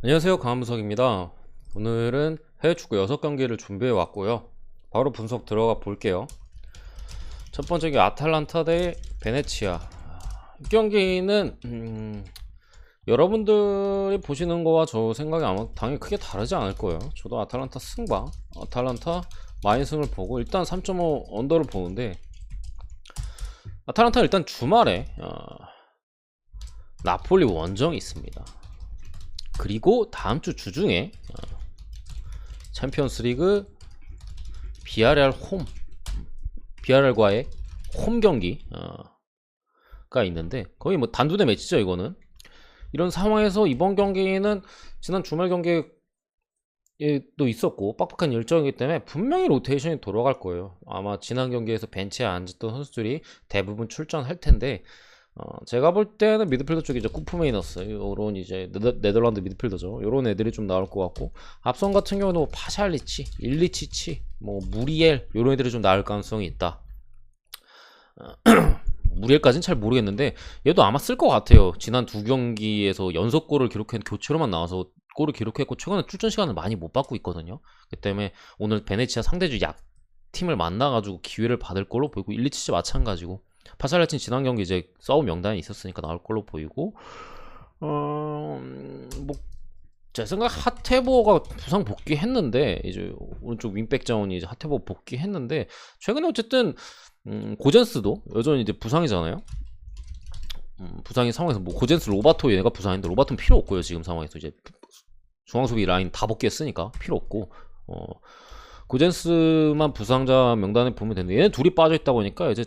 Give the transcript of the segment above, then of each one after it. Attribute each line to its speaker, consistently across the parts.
Speaker 1: 안녕하세요, 강함석입니다. 오늘은 해외축구 6경기를 준비해 왔고요. 바로 분석 들어가 볼게요. 첫 번째 게 아탈란타 대 베네치아. 이 경기는 여러분들이 보시는 거와 저 생각이 아마 당연히 크게 다르지 않을 거예요. 저도 아탈란타 승방, 아탈란타 마이승을 보고 일단 3.5 언더를 보는데, 아탈란타 일단 주말에 나폴리 원정이 있습니다. 그리고 다음 주 주중에 챔피언스리그 비아레알과의 홈 경기가 있는데, 거의 뭐 단두대 매치죠 이거는. 이런 상황에서 이번 경기는 지난 주말 경기에 또 있었고 빡빡한 일정이기 때문에 분명히 로테이션이 돌아갈 거예요. 아마 지난 경기에서 벤치에 앉았던 선수들이 대부분 출전할 텐데, 제가 볼 때는 미드필더 쪽에 이제 쿠프메이너스, 요런 이제 네덜란드 미드필더죠. 요런 애들이 좀 나올 것 같고, 앞선 같은 경우는 뭐 파샬리치, 일리치치, 뭐 무리엘, 요런 애들이 좀 나올 가능성이 있다. 무리엘까지는 잘 모르겠는데 얘도 아마 쓸 것 같아요. 지난 두 경기에서 연속골을 기록한 교체로만 나와서 골을 기록했고, 최근에 출전 시간을 많이 못 받고 있거든요. 그 때문에 오늘 베네치아 상대주 약팀을 만나가지고 기회를 받을 걸로 보이고, 일리치치 마찬가지고, 파샬리치는 지난 경기 이제 싸움 명단에 있었으니까 나올 걸로 보이고, 뭐 제 생각 하테보가 부상 복귀했는데, 이제 오른쪽 윙백 자원이 이제 하테보 복귀했는데, 최근에 어쨌든 고젠스도 여전히 이제 부상이잖아요. 부상인 상황에서 뭐 고젠스, 로바토 얘가 부상인데 로바토는 필요 없고요. 지금 상황에서 이제 중앙수비 라인 다 복귀했으니까 필요 없고, 고젠스만 부상자 명단에 보면 되는데, 얘네 둘이 빠져있다 보니까 이제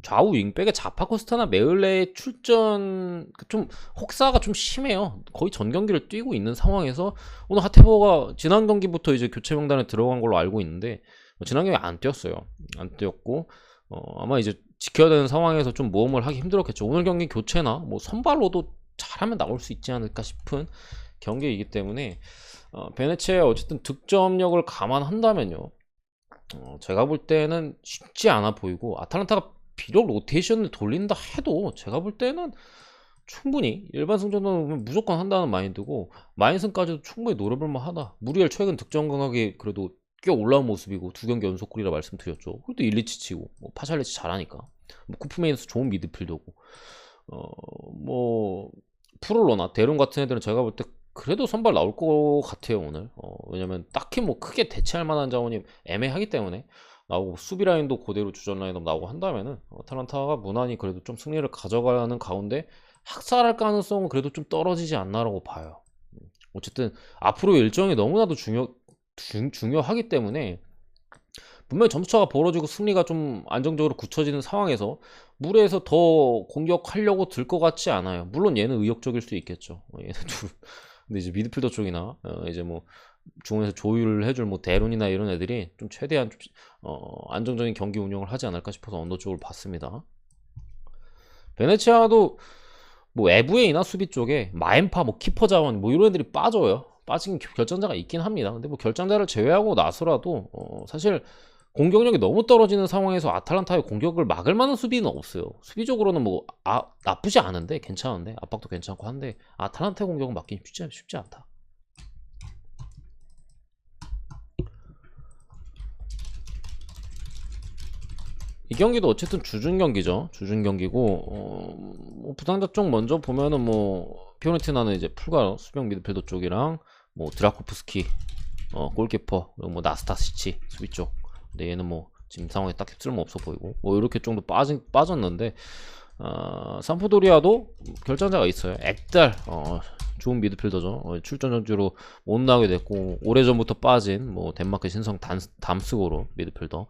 Speaker 1: 좌우 윙백의 자파코스타나 메을레의 출전 좀 혹사가 좀 심해요. 거의 전 경기를 뛰고 있는 상황에서 오늘 하테보가 지난 경기부터 이제 교체 명단에 들어간 걸로 알고 있는데, 지난 경기 안 뛰었어요. 안 뛰었고, 아마 이제 지켜야 되는 상황에서 좀 모험을 하기 힘들었겠죠. 오늘 경기 교체나 뭐 선발로도 잘하면 나올 수 있지 않을까 싶은 경기이기 때문에, 베네치아의 어쨌든 득점력을 감안한다면요, 제가 볼 때는 쉽지 않아 보이고, 아탈란타가 비록 로테이션을 돌린다 해도 제가 볼 때는 충분히 일반 승전은 무조건 한다는 마인드고, 마인승까지도 충분히 노려볼만 하다. 무리엘 최근 득점 감각이 그래도 꽤 올라온 모습이고, 두 경기 연속골이라 말씀드렸죠. 그래도 일리치치고, 뭐 파샬리치 잘하니까, 뭐 쿠프메인스 좋은 미드필더고, 뭐 프롤로나 데론 같은 애들은 제가 볼 때 그래도 선발 나올 것 같아요 오늘. 왜냐면 딱히 뭐 크게 대체할 만한 자원이 애매하기 때문에 나오고, 수비 라인도 그대로 주전 라인업 나오고 한다면은 아탈란타가 무난히 그래도 좀 승리를 가져가는 가운데 학살할 가능성은 그래도 좀 떨어지지 않나라고 봐요. 어쨌든 앞으로 일정이 너무나도 중요하기 때문에, 분명히 점수차가 벌어지고 승리가 좀 안정적으로 굳혀지는 상황에서 무리해서 더 공격하려고 들 것 같지 않아요. 물론 얘는 의욕적일 수 있겠죠. 얘는 둘. 근데 이제 미드필더 쪽이나 이제 뭐 중원에서 조율을 해줄 뭐 대론이나 이런 애들이 좀 최대한 좀 안정적인 경기 운영을 하지 않을까 싶어서 언더 쪽을 봤습니다. 베네치아도 뭐 에브웨이나 수비 쪽에 마엠파, 뭐 키퍼 자원, 뭐 이런 애들이 빠져요. 빠진 결정자가 있긴 합니다. 근데 뭐 결정자를 제외하고 나서라도 사실 공격력이 너무 떨어지는 상황에서 아탈란타의 공격을 막을 만한 수비는 없어요. 수비적으로는 뭐 나쁘지 않은데, 괜찮은데, 압박도 괜찮고 한데, 아탈란타의 공격은 막기 쉽지 않다. 이 경기도 어쨌든 주중 경기죠. 주중 경기고, 뭐 부상자 쪽 먼저 보면은 뭐 피오렌티나는 이제 풀가로 수비형 미드필더 쪽이랑 뭐 드라코프스키 골키퍼, 그리고 뭐 나스타시치 수비 쪽. 근데 얘는 뭐 지금 상황에 딱히 쓸모 없어 보이고, 뭐 이렇게 정도 빠졌는데, 삼프도리아도 결정자가 있어요. 엑달, 좋은 미드필더죠. 출전 정지로 못 나오게 됐고, 오래전부터 빠진 뭐 덴마크 신성 담스고로 미드필더.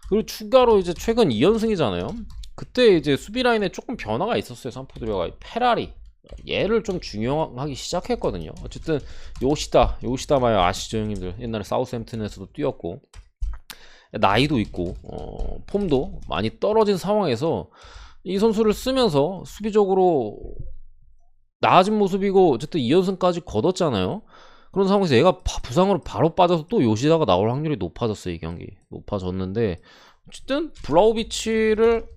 Speaker 1: 그리고 추가로 이제 최근 2연승이잖아요. 그때 이제 수비 라인에 조금 변화가 있었어요. 삼프도리아가 페라리, 얘를 좀 중요하기 시작했거든요. 어쨌든 요시다 마요 아시죠 형님들? 옛날에 사우스햄튼에서도 뛰었고, 나이도 있고, 폼도 많이 떨어진 상황에서 이 선수를 쓰면서 수비적으로 나아진 모습이고, 어쨌든 2연승까지 거뒀잖아요. 그런 상황에서 얘가 부상으로 바로 빠져서 또 요시다가 나올 확률이 높아졌어요. 이 경기 높아졌는데, 어쨌든 블라우비치를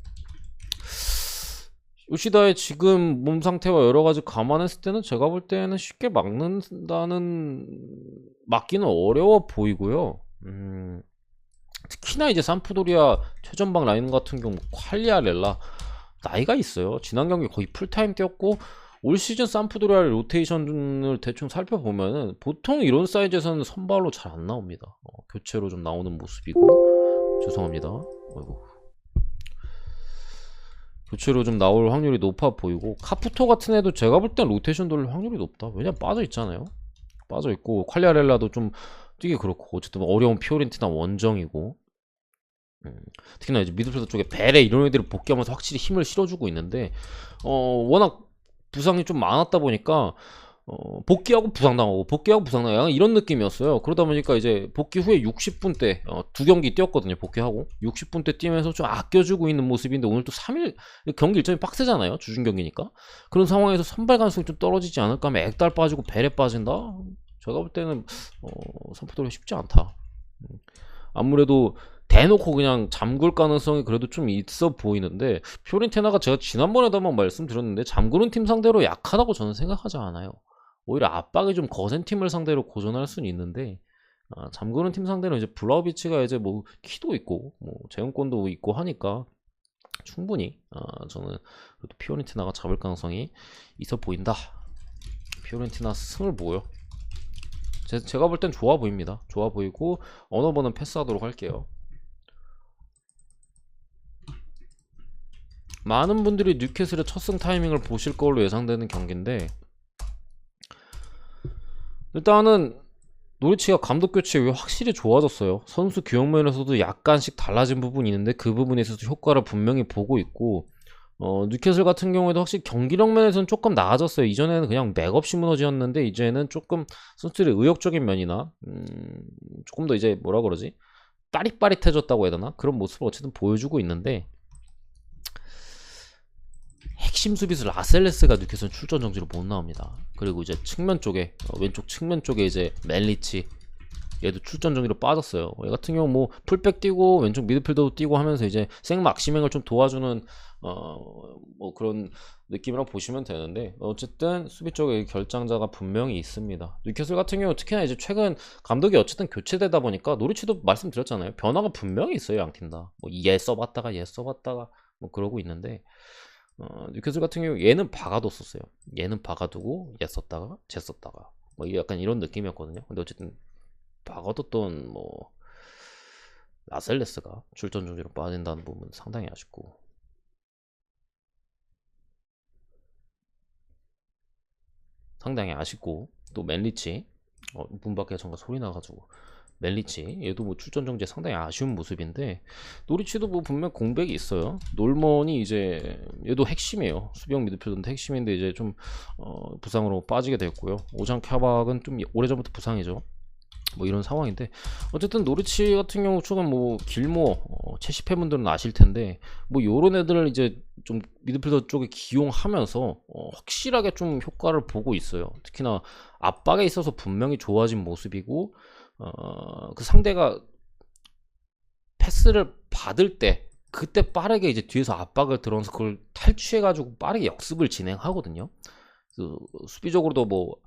Speaker 1: 요시다의 지금 몸 상태와 여러 가지 감안했을 때는 제가 볼 때는 쉽게 막기는 어려워 보이고요. 특히나 이제 산프도리아 최전방 라인 같은 경우 퀄리아렐라 나이가 있어요. 지난 경기 거의 풀타임 뛰었고 올 시즌 산프도리아 로테이션을 대충 살펴보면은 보통 이런 사이즈에서는 선발로 잘 안 나옵니다. 교체로 좀 나오는 모습이고 죄송합니다. 아이고. 교체로 좀 나올 확률이 높아 보이고 카푸토 같은 애도 제가 볼 땐 로테이션 돌릴 확률이 높다. 왜냐면 빠져 있잖아요. 빠져 있고 퀄리아렐라도 좀 뛰기 그렇고 어쨌든 어려운 피오렌티나 원정이고 특히나 이제 미드필더 쪽에 벨에 이런 애들을 복귀하면서 확실히 힘을 실어주고 있는데 워낙 부상이 좀 많았다 보니까 복귀하고 부상당하고 복귀하고 부상당하고 이런 느낌이었어요. 그러다 보니까 이제 복귀 후에 60분 때 두 경기 뛰었거든요. 복귀하고 60분 때 뛰면서 좀 아껴주고 있는 모습인데 오늘 또 3일 경기 일정이 빡세잖아요. 주중 경기니까. 그런 상황에서 선발 가능성이 좀 떨어지지 않을까 하면 액달 빠지고 벨에 빠진다? 제가 볼 때는 선포도가 쉽지 않다. 아무래도 대놓고 그냥 잠글 가능성이 그래도 좀 있어 보이는데 피오렌티나가 제가 지난번에도 한번 말씀드렸는데 잠그는 팀 상대로 약하다고 저는 생각하지 않아요. 오히려 압박이 좀 거센 팀을 상대로 고전할 수는 있는데 잠그는 팀 상대로 이제 블라우비치가 이제 뭐 키도 있고 뭐 재용권도 있고 하니까 충분히 저는 그래도 피오렌티나가 잡을 가능성이 있어 보인다. 피오렌티나 승을 보여. 제가 볼 땐 좋아 보입니다. 좋아 보이고 어느 번은 패스하도록 할게요. 많은 분들이 뉴캐슬의 첫 승 타이밍을 보실 걸로 예상되는 경기인데 일단은 노리치가 감독 교체 이후에 확실히 좋아졌어요. 선수 교육 면에서도 약간씩 달라진 부분이 있는데 그 부분에 있어서 효과를 분명히 보고 있고 뉴캐슬 같은 경우에도 확실히 경기력 면에서는 조금 나아졌어요. 이전에는 그냥 맥없이 무너지었는데 이제는 조금 선수들의 의욕적인 면이나 조금 더 이제 뭐라 그러지? 빠릿빠릿해졌다고 해야 되나? 그런 모습을 어쨌든 보여주고 있는데 핵심 수비수 라셀레스가 뉴캐슬 출전 정지로 못 나옵니다. 그리고 이제 측면 쪽에 왼쪽 측면 쪽에 이제 멜리치 얘도 출전 정지로 빠졌어요. 얘 같은 경우 뭐 풀백 뛰고 왼쪽 미드필더도 뛰고 하면서 이제 생막시맹을 좀 도와주는 뭐 그런 느낌이라고 보시면 되는데 어쨌든 수비 쪽에 결장자가 분명히 있습니다. 뉴캐슬 같은 경우 특히나 이제 최근 감독이 어쨌든 교체되다 보니까 노리치도 말씀드렸잖아요. 변화가 분명히 있어요. 양팀 다. 뭐 얘 써봤다가 얘 써봤다가 뭐 그러고 있는데 뉴캐슬 같은 경우 얘는 박아뒀었어요. 얘는 박아두고 얘 썼다가 쟤 썼다가 뭐 약간 이런 느낌이었거든요. 근데 어쨌든 박아뒀던 뭐 라셀레스가 출전 중지로 빠진다는 부분 상당히 아쉽고 또 멜리치 문 밖에 잠깐 소리 나가지고 멜리치 얘도 뭐 출전 정지에 상당히 아쉬운 모습인데 노리치도 뭐 분명 공백이 있어요. 놀먼이 이제 얘도 핵심이에요. 수비형 미드필더인데 핵심인데 이제 좀 부상으로 빠지게 됐고요. 오장 캬박은 좀 오래전부터 부상이죠. 뭐 이런 상황인데 어쨌든 노리치 같은 경우 최근 뭐 길모 체시 팬분들은 아실 텐데 뭐 요런 애들을 이제 좀 미드필더 쪽에 기용하면서 확실하게 좀 효과를 보고 있어요. 특히나 압박에 있어서 분명히 좋아진 모습이고 그 상대가 패스를 받을 때 그때 빠르게 이제 뒤에서 압박을 들어서 그걸 탈취해가지고 빠르게 역습을 진행하거든요. 수비적으로도 뭐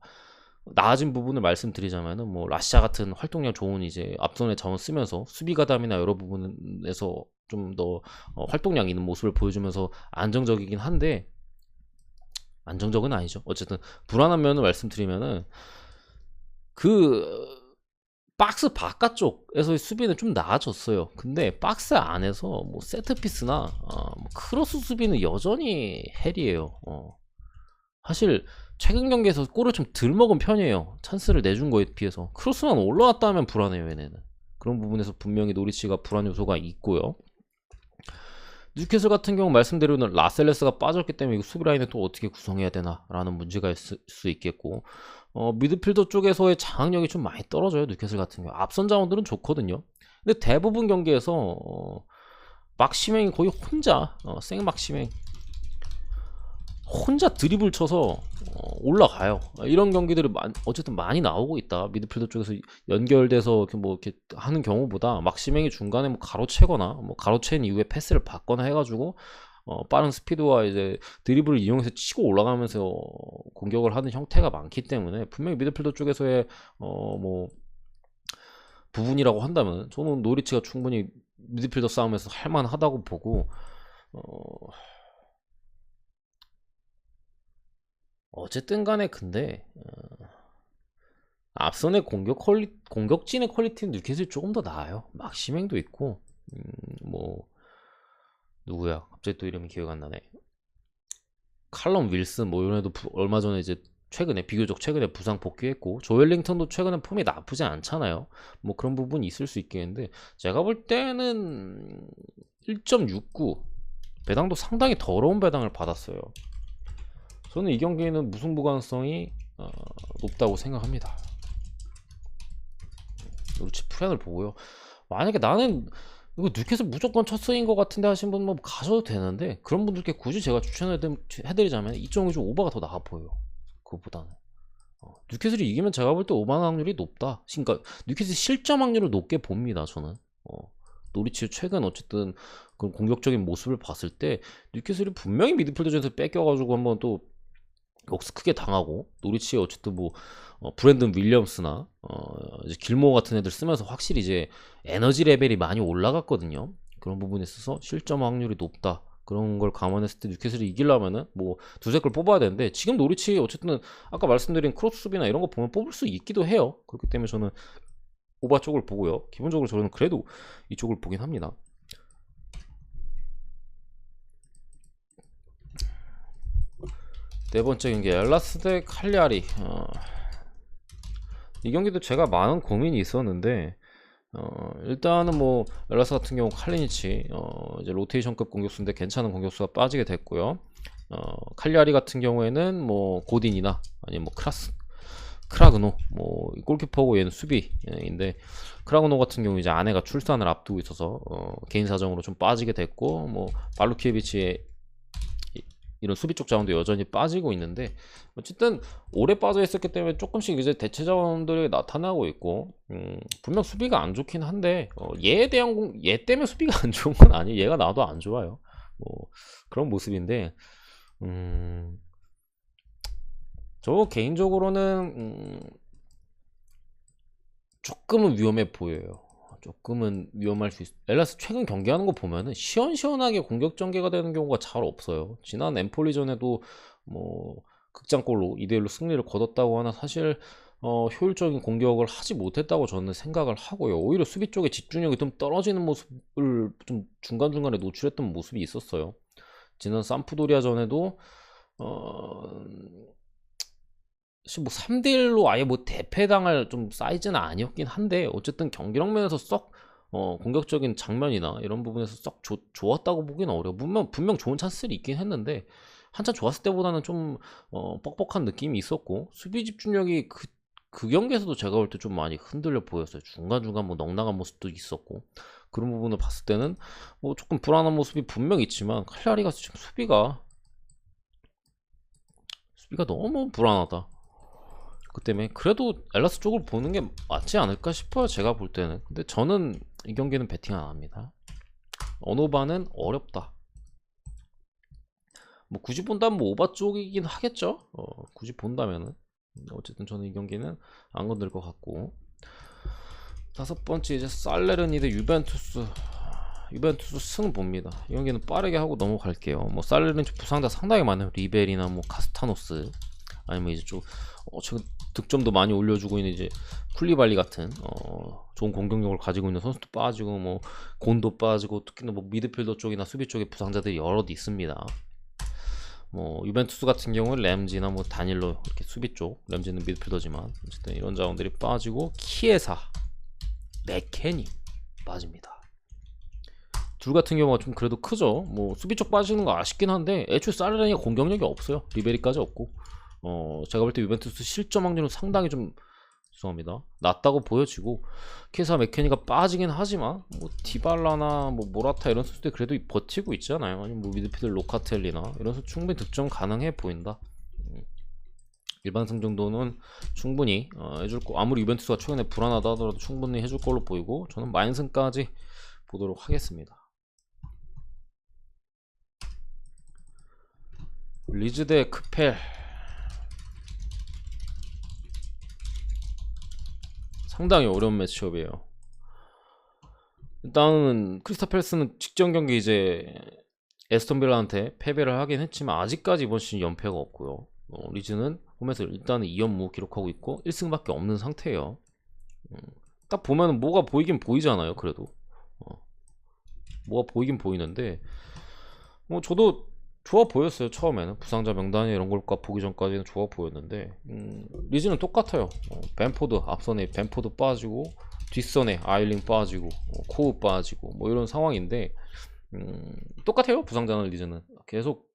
Speaker 1: 나아진 부분을 말씀드리자면은 뭐 라시아 같은 활동량 좋은 이제 앞선의 자원 쓰면서 수비 가담이나 여러 부분에서 좀 더 활동량 있는 모습을 보여주면서 안정적이긴 한데 안정적은 아니죠. 어쨌든 불안한 면을 말씀드리면은 그 박스 바깥쪽에서의 수비는 좀 나아졌어요. 근데 박스 안에서 뭐 세트피스나 뭐 크로스 수비는 여전히 헬이에요. 사실 최근 경기에서 골을 좀 덜 먹은 편이에요. 찬스를 내준 거에 비해서. 크로스만 올라왔다 하면 불안해요, 얘네는. 그런 부분에서 분명히 노리치가 불안 요소가 있고요. 뉴캐슬 같은 경우 말씀드리는 라셀레스가 빠졌기 때문에 수비 라인을 또 어떻게 구성해야 되나 라는 문제가 있을 수 있겠고 미드필더 쪽에서의 장악력이 좀 많이 떨어져요. 뉴캐슬 같은 경우 앞선 자원들은 좋거든요. 근데 대부분 경기에서 막시맹이 거의 혼자 생막시맹 혼자 드리블 쳐서 올라가요. 이런 경기들이 어쨌든 많이 나오고 있다. 미드필더 쪽에서 연결돼서 이렇게 뭐 이렇게 하는 경우보다 막시맹이 중간에 뭐 가로채거나 뭐 가로챈 이후에 패스를 받거나 해가지고 빠른 스피드와 이제 드리블을 이용해서 치고 올라가면서 공격을 하는 형태가 많기 때문에 분명히 미드필더 쪽에서의 뭐 부분이라고 한다면 저는 노리치가 충분히 미드필더 싸움에서 할만하다고 보고 어쨌든 간에 근데 앞선의 공격진의 퀄리티는 뉴캐슬이 조금 더 나아요. 막시맹도 있고 뭐 누구야 갑자기 또 이름이 기억 안 나네. 칼럼 윌슨 뭐 이런 애도 얼마 전에 이제 비교적 최근에 부상 복귀했고, 조엘링턴도 최근에 폼이 나쁘지 않잖아요. 뭐 그런 부분이 있을 수 있겠는데 제가 볼 때는 1.69 배당도 상당히 더러운 배당을 받았어요. 저는 이 경기는 무승부 가능성이 높다고 생각합니다. 노리치 프랜을 보고요. 만약에 나는 이거 뉴캐슬 무조건 첫 승인 것 같은데 하신 분 뭐 가셔도 되는데, 그런 분들께 굳이 제가 추천해드리자면 2.5좀 오버가 더 나아 보여요. 그것보다는 뉴캐슬이 이기면 제가 볼 때 오버 확률이 높다. 그러니까 뉴캐슬 실점 확률을 높게 봅니다. 저는 노리치 최근 어쨌든 그 공격적인 모습을 봤을 때 뉴캐슬이 분명히 미드필더전에서 뺏겨가지고 한번 또 역스 크게 당하고, 노리치에 어쨌든 뭐 브랜든 윌리엄스나 이제 길모 같은 애들 쓰면서 확실히 이제 에너지 레벨이 많이 올라갔거든요. 그런 부분에 있어서 실점 확률이 높다. 그런 걸 감안했을 때 뉴캐슬이 이기려면은 뭐 두세 골 뽑아야 되는데, 지금 노리치 어쨌든 아까 말씀드린 크로스 수비나 이런 거 보면 뽑을 수 있기도 해요. 그렇기 때문에 저는 오바 쪽을 보고요. 기본적으로 저는 그래도 이쪽을 보긴 합니다. 네 번째 경기 엘라스 대 칼리아리. 이 경기도 제가 많은 고민이 있었는데 일단은 뭐 엘라스 같은 경우 칼리니치 이제 로테이션급 공격수인데 괜찮은 공격수가 빠지게 됐고요. 칼리아리 같은 경우에는 뭐 고딘이나 아니면 뭐 크라그노 뭐 골키퍼고 얘는 수비인데, 크라그노 같은 경우 이제 아내가 출산을 앞두고 있어서 개인 사정으로 좀 빠지게 됐고, 뭐 발루키에비치의 이런 수비 쪽 자원도 여전히 빠지고 있는데, 어쨌든 오래 빠져 있었기 때문에 조금씩 이제 대체 자원들이 나타나고 있고, 분명 수비가 안 좋긴 한데 얘에 대한 얘 때문에 수비가 안 좋은 건 아니에요. 얘가 나도 안 좋아요. 뭐 그런 모습인데, 저 개인적으로는 조금은 위험해 보여요. 조금은 위험할 수 있어. 엘라스 최근 경기하는 거 보면은 시원시원하게 공격 전개가 되는 경우가 잘 없어요. 지난 엠폴리전에도 뭐 극장골로 2대1로 승리를 거뒀다고 하나 사실 효율적인 공격을 하지 못했다고 저는 생각을 하고요. 오히려 수비 쪽에 집중력이 좀 떨어지는 모습을 좀 중간중간에 노출했던 모습이 있었어요. 지난 삼프도리아 전에도 뭐 3대1로 아예 뭐 대패당할 좀 사이즈는 아니었긴 한데, 어쨌든 경기력 면에서 썩 공격적인 장면이나 이런 부분에서 썩 좋았다고 보기는 어려워. 분명 좋은 찬스들이 있긴 했는데 한참 좋았을 때보다는 좀 뻑뻑한 느낌이 있었고, 수비 집중력이 그 경기에서도 제가 볼 때 좀 많이 흔들려 보였어요. 중간중간 뭐 넉나간 모습도 있었고, 그런 부분을 봤을 때는 뭐 조금 불안한 모습이 분명 있지만, 칼라리가 지금 수비가 너무 불안하다. 그 때문에 그래도 엘라스 쪽을 보는 게 맞지 않을까 싶어요, 제가 볼 때는. 근데 저는 이 경기는 배팅 안 합니다. 언오바는 어렵다. 뭐 굳이 본다면 뭐 오바 쪽이긴 하겠죠. 굳이 본다면은. 어쨌든 저는 이 경기는 안 건들 것 같고, 다섯 번째 이제 살레르니 대 유벤투스 승 봅니다. 이 경기는 빠르게 하고 넘어갈게요. 뭐 살레르니 부상자 상당히 많아요. 리벨이나 뭐 카스타노스, 아니면 이제 좀 지금 득점도 많이 올려주고 있는 이제 쿨리발리 같은 좋은 공격력을 가지고 있는 선수도 빠지고, 뭐 곤도 빠지고, 특히나 뭐 미드필더 쪽이나 수비 쪽에 부상자들이 여럿 있습니다. 뭐 유벤투스 같은 경우는 램지나 뭐 다닐로, 이렇게 수비 쪽, 램지는 미드필더지만 어쨌든 이런 자원들이 빠지고, 키에사, 맥케니 빠집니다. 둘 같은 경우가 좀 그래도 크죠. 뭐 수비 쪽 빠지는 거 아쉽긴 한데, 애초에 살레르니가 공격력이 없어요. 리베리까지 없고, 제가 볼 때 유벤투스 실점 확률은 상당히 좀, 죄송합니다, 낮다고 보여지고, 키에사 맥케니가 빠지긴 하지만 뭐 디발라나 뭐 모라타 이런 선수들 그래도 버티고 있잖아요. 아니면 뭐 미드필더 로카텔리나 이런 선수 충분히 득점 가능해 보인다. 일반 승 정도는 충분히 해줄 거, 아무리 유벤투스가 최근에 불안하다 하더라도 충분히 해줄 걸로 보이고, 저는 마인승까지 보도록 하겠습니다. 리즈 대 크펠. 상당히 어려운 매치업이에요. 일단은 크리스탈 팰리스는 직전 경기 이제 에스턴 빌라한테 패배를 하긴 했지만 아직까지 이번 시즌 연패가 없고요. 리즈는 홈에서 일단은 2연무 기록하고 있고 1승밖에 없는 상태예요. 딱 보면 뭐가 보이긴 보이잖아요. 그래도 뭐가 보이긴 보이는데 뭐 저도 좋아 보였어요. 처음에는 부상자 명단이 이런 걸 보기 전까지는 좋아 보였는데 리즈는 똑같아요. 벤포드 앞선에 벤포드 빠지고 뒷선에 아일링 빠지고 코우 빠지고 뭐 이런 상황인데 똑같아요. 부상자는 리즈는 계속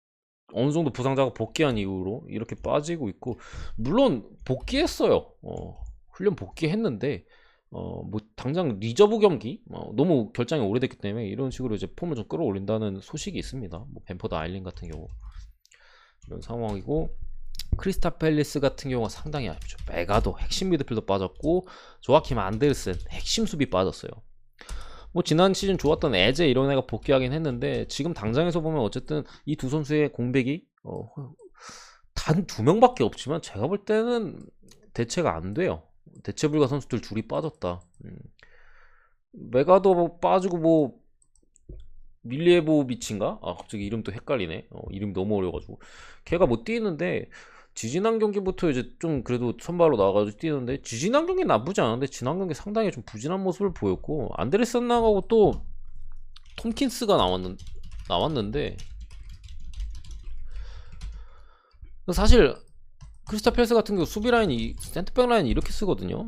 Speaker 1: 어느 정도 부상자가 복귀한 이후로 이렇게 빠지고 있고, 물론 복귀했어요. 훈련 복귀했는데 뭐 당장 리저브 경기 너무 결장이 오래됐기 때문에 이런 식으로 이제 폼을 좀 끌어올린다는 소식이 있습니다. 뭐 벤포드 아일린 같은 경우 이런 상황이고, 크리스탈 팰리스 같은 경우가 상당히 아프죠. 메가도 핵심 미드필더 빠졌고 조아킴 안데르센 핵심 수비 빠졌어요. 뭐 지난 시즌 좋았던 에제 이런 애가 복귀하긴 했는데 지금 당장에서 보면 어쨌든 이 두 선수의 공백이 단 2명밖에 없지만 제가 볼 때는 대체가 안 돼요. 대체 불가 선수들 둘이 빠졌다. 메가도 빠지고 뭐 밀리에보비치인가? 아 갑자기 이름 또 헷갈리네. 이름 너무 어려가지고 걔가 못 뛰는데 지지난 경기부터 이제 좀 그래도 선발로 나와가지고 뛰는데 지지난 경기 나쁘지 않은데 지난 경기 상당히 좀 부진한 모습을 보였고, 안드레슨 나가고 또 톰킨스가 나왔는데 사실 크리스탈 팰리스 같은 경우 수비 라인이 센터백 라인이 이렇게 쓰거든요.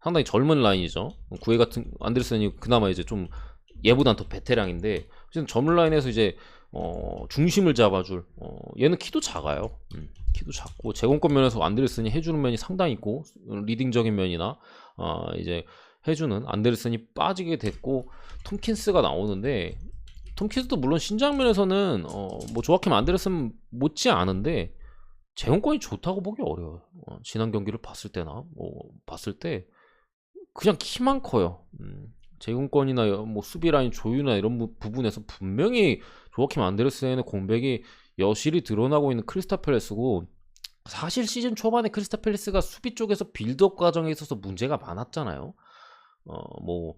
Speaker 1: 상당히 젊은 라인이죠. 구회 같은 안데르센이 그나마 이제 좀 얘보단 더 베테랑인데 지금 젊은 라인에서 이제 중심을 잡아줄 얘는 키도 작아요. 키도 작고 제공권 면에서 안데르센이 해주는 면이 상당히 있고 리딩적인 면이나 이제 해주는 안데르센이 빠지게 됐고 톰킨스가 나오는데, 톰킨스도 물론 신장 면에서는 뭐 조아킴 안데르센 못지 않은데 제공권이 좋다고 보기 어려워요. 지난 경기를 봤을 때나 봤을 때 그냥 키만 커요. 제공권이나 뭐 수비 라인 조율이나 이런 부분에서 분명히 조아킴 안데르센의 공백이 여실히 드러나고 있는 크리스탈 팰리스고, 사실 시즌 초반에 크리스탈 팰리스가 수비 쪽에서 빌드업 과정에 있어서 문제가 많았잖아요. 뭐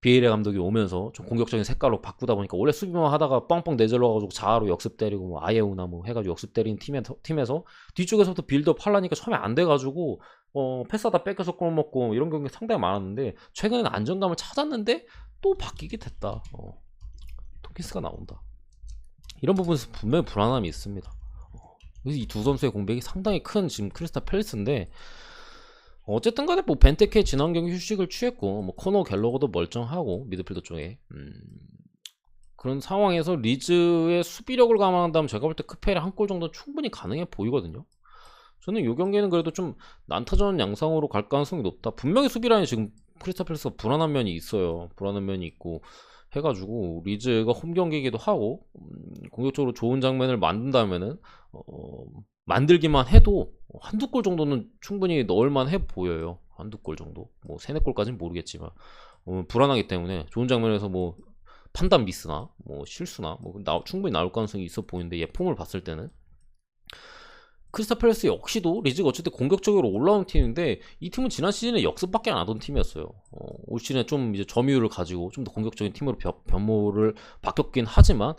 Speaker 1: 비에이라 감독이 오면서 좀 공격적인 색깔로 바꾸다 보니까 원래 수비만 하다가 뻥뻥 내질러가지고 자아로 역습 때리고 뭐 아예우나 뭐 해가지고 역습 때린 팀에서 뒤쪽에서부터 빌드업 하려니까 처음에 안 돼가지고 패스하다 뺏겨서 골 먹고 이런 경우가 상당히 많았는데 최근에는 안정감을 찾았는데 또 바뀌게 됐다. 톰킨스가 나온다. 이런 부분에서 분명히 불안함이 있습니다. 그래서 이 두 선수의 공백이 상당히 큰 지금 크리스탈 팰리스인데, 어쨌든 간에 뭐 벤테케 지난 경기 휴식을 취했고 뭐 코너 갤러거도 멀쩡하고 미드필더 쪽에 그런 상황에서 리즈의 수비력을 감안한다면 제가 볼 때 크펠의 한 골 정도는 충분히 가능해 보이거든요. 저는 이 경기는 그래도 좀 난타전 양상으로 갈 가능성이 높다. 분명히 수비라인이 지금 크리스탈 팰리스가 불안한 면이 있어요. 불안한 면이 있고 해가지고 리즈가 홈 경기이기도 하고 공격적으로 좋은 장면을 만든다면은 만들기만 해도 한두 골 정도는 충분히 넣을만 해 보여요. 한두 골 정도. 뭐 세네 골까지는 모르겠지만 불안하기 때문에 좋은 장면에서 뭐 판단 미스나 뭐 실수나 뭐 충분히 나올 가능성이 있어 보이는데, 얘 폼을 봤을 때는 크리스탈 팰리스 역시도 리즈가 어쨌든 공격적으로 올라온 팀인데 이 팀은 지난 시즌에 역습밖에 안 하던 팀이었어요. 올 시즌에 좀 이제 점유율을 가지고 좀 더 공격적인 팀으로 변모를 바뀌었긴 하지만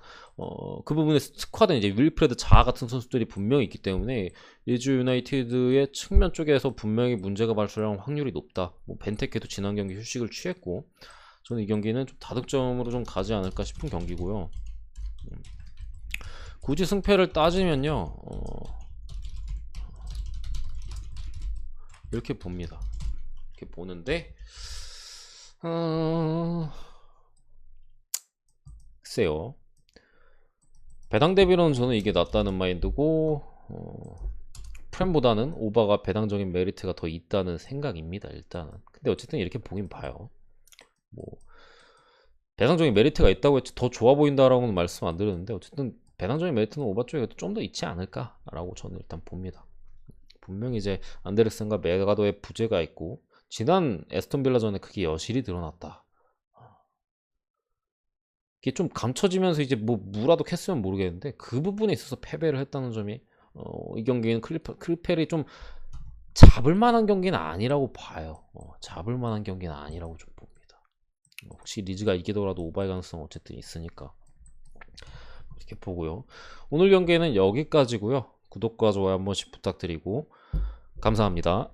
Speaker 1: 그 부분에 스쿼드는 이제 윌프레드 자아 같은 선수들이 분명히 있기 때문에 리즈 유나이티드의 측면 쪽에서 분명히 문제가 발생할 확률이 높다. 뭐 벤테케도 지난 경기 휴식을 취했고 저는 이 경기는 좀 다득점으로 좀 가지 않을까 싶은 경기고요. 굳이 승패를 따지면요. 이렇게 봅니다. 이렇게 보는데 글쎄요. 배당 대비로는 저는 이게 낫다는 마인드고 프렘보다는 오바가 배당적인 메리트가 더 있다는 생각입니다. 일단은. 근데 어쨌든 이렇게 보긴 봐요. 뭐 배당적인 메리트가 있다고 했지 더 좋아 보인다라고는 말씀 안 드렸는데 어쨌든 배당적인 메리트는 오바 쪽에 좀 더 있지 않을까라고 저는 일단 봅니다. 분명히 이제 안데르슨과 메가도의 부재가 있고 지난 에스턴 빌라전에 그게 여실히 드러났다. 이게 좀 감춰지면서 이제 뭐 무라도 캤으면 모르겠는데 그 부분에 있어서 패배를 했다는 점이 이 경기는 클펠이 좀 잡을 만한 경기는 아니라고 봐요. 잡을 만한 경기는 아니라고 좀 봅니다. 혹시 리즈가 이기더라도 오바의 가능성 어쨌든 있으니까 이렇게 보고요. 오늘 경기는 여기까지고요. 구독과 좋아요 한 번씩 부탁드리고 감사합니다.